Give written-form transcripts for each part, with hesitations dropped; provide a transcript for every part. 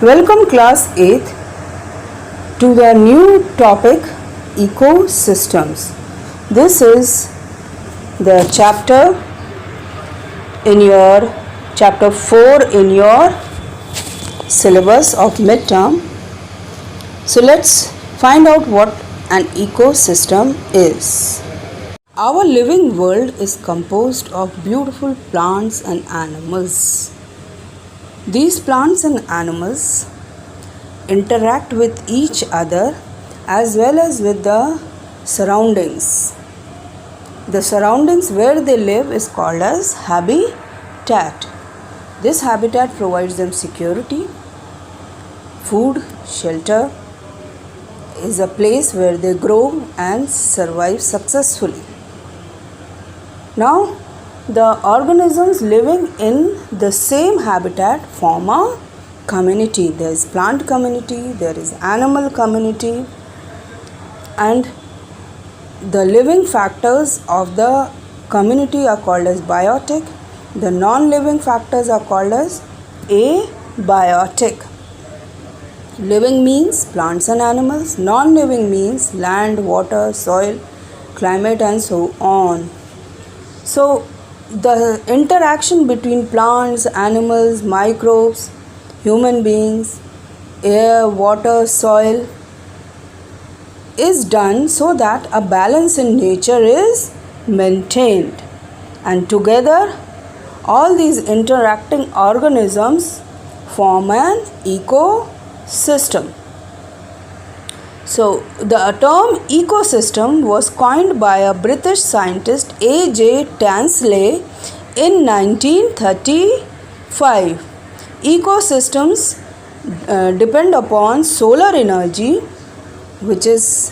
Welcome class 8th to the new topic ecosystems. This is the chapter 4 in your syllabus of midterm. So let's find out what an ecosystem is. Our living world is composed of beautiful plants and animals. These plants and animals interact with each other as well as with the surroundings. The surroundings where they live is called as habitat. This habitat provides them security, food, shelter, is a place where they grow and survive successfully. Now, the organisms living in the same habitat form a community. There is plant community, there is animal community, and the living factors of the community are called as biotic. The non-living factors are called as abiotic. Living means plants and animals, non-living means land, water, soil, climate, and so on. So, the interaction between plants, animals, microbes, human beings, air, water, soil is done so that a balance in nature is maintained, and together all these interacting organisms form an ecosystem. So, the term ecosystem was coined by a British scientist A.J. Tansley in 1935. Ecosystems depend upon solar energy, which is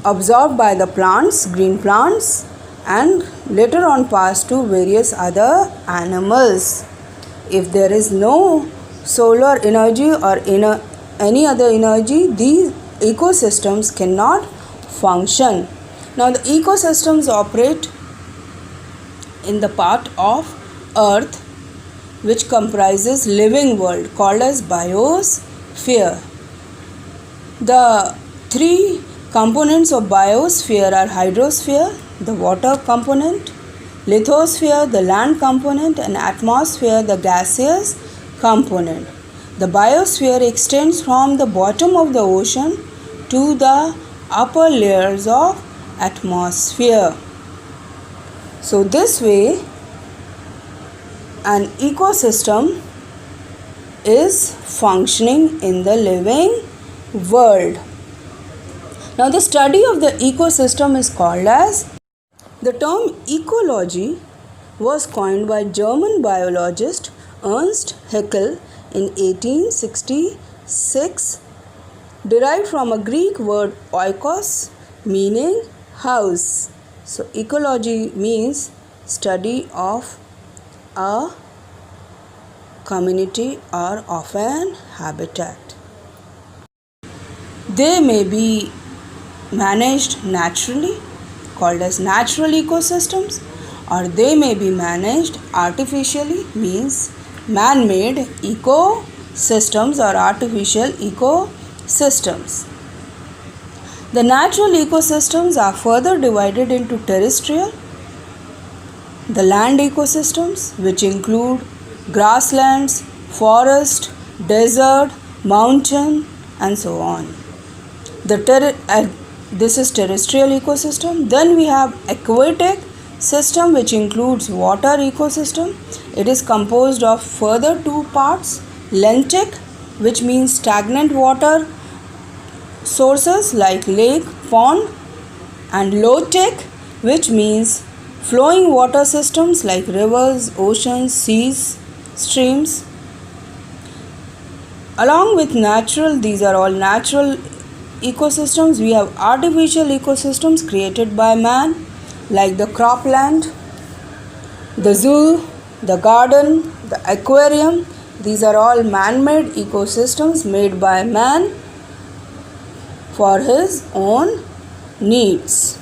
absorbed by the plants, green plants, and later on passed to various other animals. If there is no solar energy or any other energy, these ecosystems cannot function. Now, the ecosystems operate in the part of earth which comprises living world called as biosphere. The three components of biosphere are hydrosphere, the water component, lithosphere, the land component, and atmosphere, the gaseous component. The biosphere extends from the bottom of the ocean to the upper layers of atmosphere. So this way, an ecosystem is functioning in the living world. Now, the study of the ecosystem is called as. The term ecology was coined by German biologist Ernst Haeckel in 1866, derived from a Greek word oikos, meaning house. So, ecology means study of a community or of an habitat. They may be managed naturally, called as natural ecosystems, or they may be managed artificially, means man-made ecosystems or artificial ecosystems. The natural ecosystems are further divided into terrestrial, the land ecosystems, which include grasslands, forest, desert, mountain, and so on. This is terrestrial ecosystem. Then we have aquatic system, which includes water ecosystem. It is composed of further two parts: lentic, which means stagnant water sources like lake, pond, and low-tech, which means flowing water systems like rivers, oceans, seas, streams. Along with natural, these are all natural ecosystems. We have artificial ecosystems created by man, like the cropland, the zoo, the garden, the aquarium. These are all man-made ecosystems made by man for his own needs.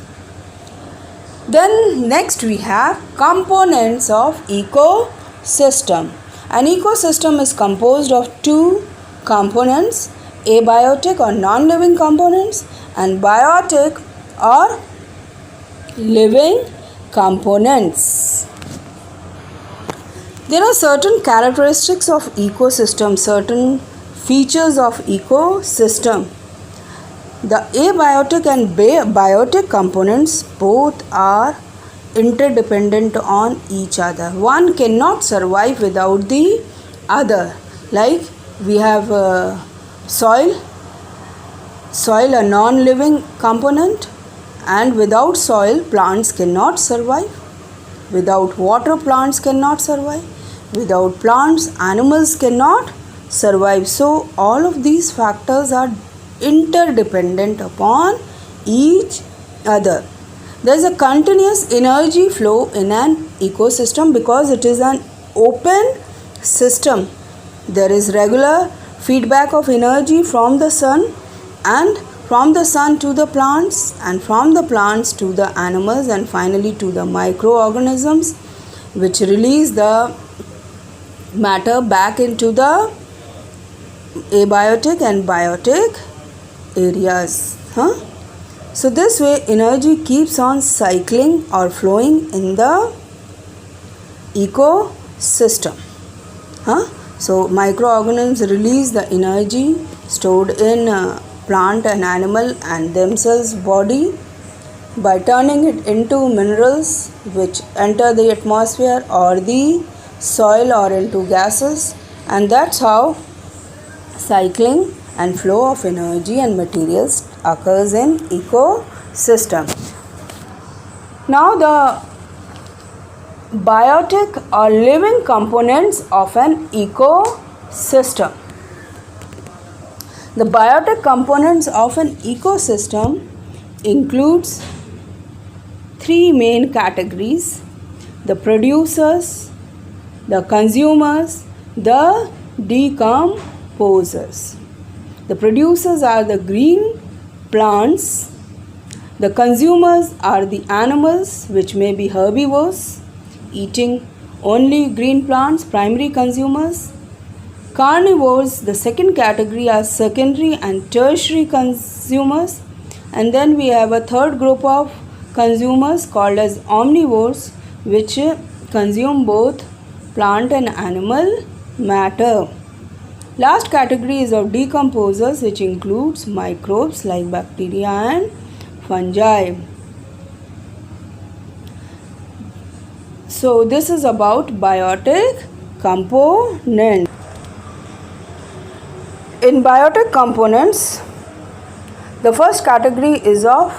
Then next we have components of ecosystem. An ecosystem is composed of two components, abiotic or non-living components, and biotic or living components. There are certain characteristics of ecosystem, certain features of ecosystem. The abiotic and biotic components both are interdependent on each other. One cannot survive without the other. Like we have soil a non-living component, and without soil plants cannot survive. Without water plants cannot survive. Without plants animals cannot survive. So all of these factors are interdependent upon each other. There is a continuous energy flow in an ecosystem because it is an open system. There is regular feedback of energy from the sun, and from the sun to the plants, and from the plants to the animals, and finally to the microorganisms, which release the matter back into the abiotic and biotic areas. So this way energy keeps on cycling or flowing in the ecosystem. So microorganisms release the energy stored in plant and animal and themselves body by turning it into minerals which enter the atmosphere or the soil or into gases, and that's how cycling and flow of energy and materials occurs in ecosystem. Now the biotic or living components of an ecosystem. The biotic components of an ecosystem includes three main categories: the producers, the consumers, the decomposers. The producers are the green plants. The consumers are the animals, which may be herbivores, eating only green plants, primary consumers. Carnivores, the second category, are secondary and tertiary consumers. And then we have a third group of consumers called as omnivores, which consume both plant and animal matter. Last category is of decomposers, which includes microbes like bacteria and fungi. So this is about biotic component. In biotic components, the first category is of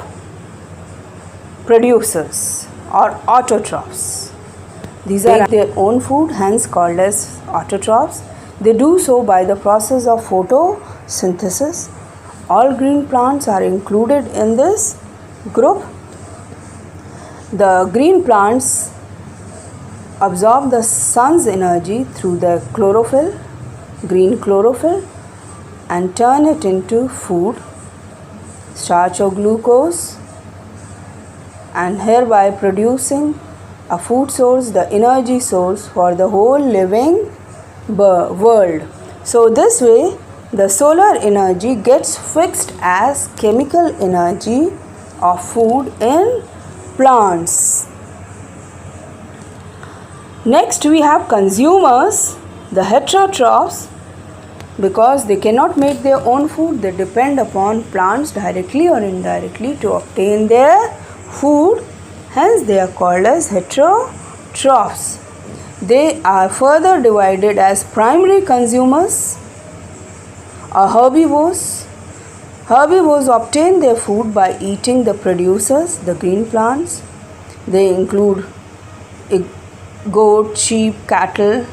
producers or autotrophs. These are their own food, hence called as autotrophs. They do so by the process of photosynthesis. All green plants are included in this group. The green plants absorb the sun's energy through the chlorophyll, green chlorophyll, and turn it into food, starch or glucose, and hereby producing a food source, the energy source for the whole living world. So this way the solar energy gets fixed as chemical energy of food in plants. Next we have consumers, the heterotrophs. Because they cannot make their own food, they depend upon plants directly or indirectly to obtain their food. Hence they are called as heterotrophs. They are further divided as primary consumers or herbivores. Herbivores obtain their food by eating the producers, the green plants. They include goat, sheep, cattle.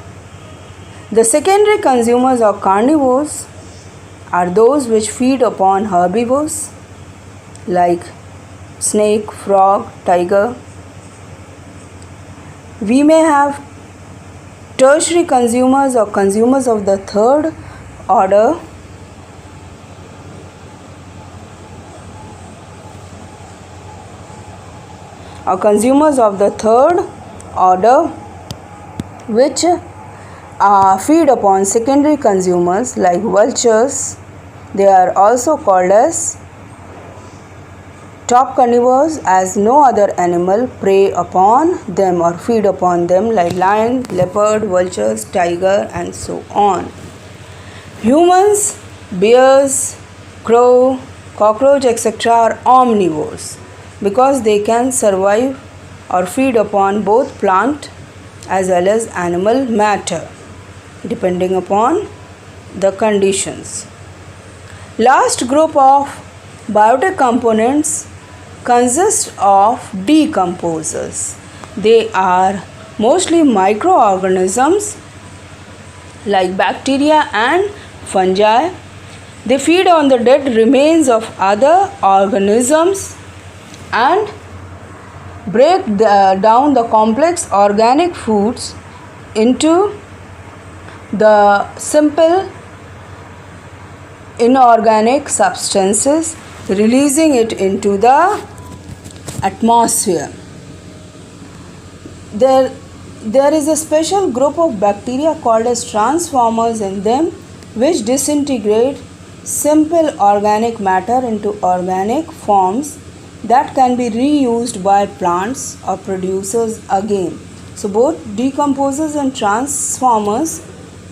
The secondary consumers or carnivores are those which feed upon herbivores like snake, frog, tiger. We may have tertiary consumers or consumers of the third order which feed upon secondary consumers like vultures. They are also called as top carnivores, as no other animal prey upon them or feed upon them like lion, leopard, vultures, tiger, and so on. Humans, bears, crow, cockroach, etc. are omnivores because they can survive or feed upon both plant as well as animal matter depending upon the conditions. Last group of biotic components consist of decomposers. They are mostly microorganisms like bacteria and fungi. They feed on the dead remains of other organisms and break down the complex organic foods into the simple inorganic substances, releasing it into the atmosphere. There is a special group of bacteria called as transformers in them, which disintegrate simple organic matter into organic forms that can be reused by plants or producers again. So both decomposers and transformers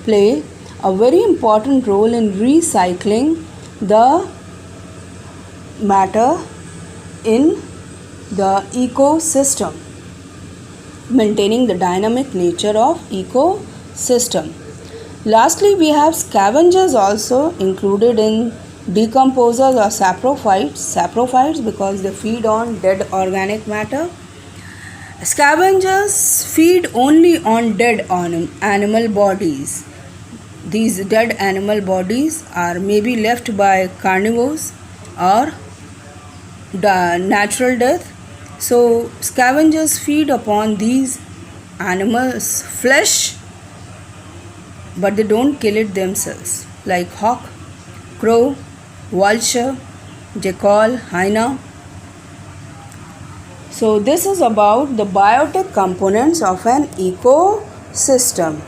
play a very important role in recycling the matter in the ecosystem, maintaining the dynamic nature of ecosystem. Lastly, we have scavengers also included in decomposers or saprophytes because they feed on dead organic matter. Scavengers feed only on dead animal bodies. These dead animal bodies are maybe left by carnivores or natural death. So scavengers feed upon these animals' flesh, but they don't kill it themselves, like hawk, crow, vulture, jackal, hyena. So this is about the biotic components of an ecosystem.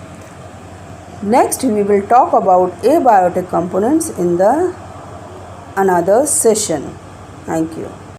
Next we will talk about abiotic components in the another session. Thank you.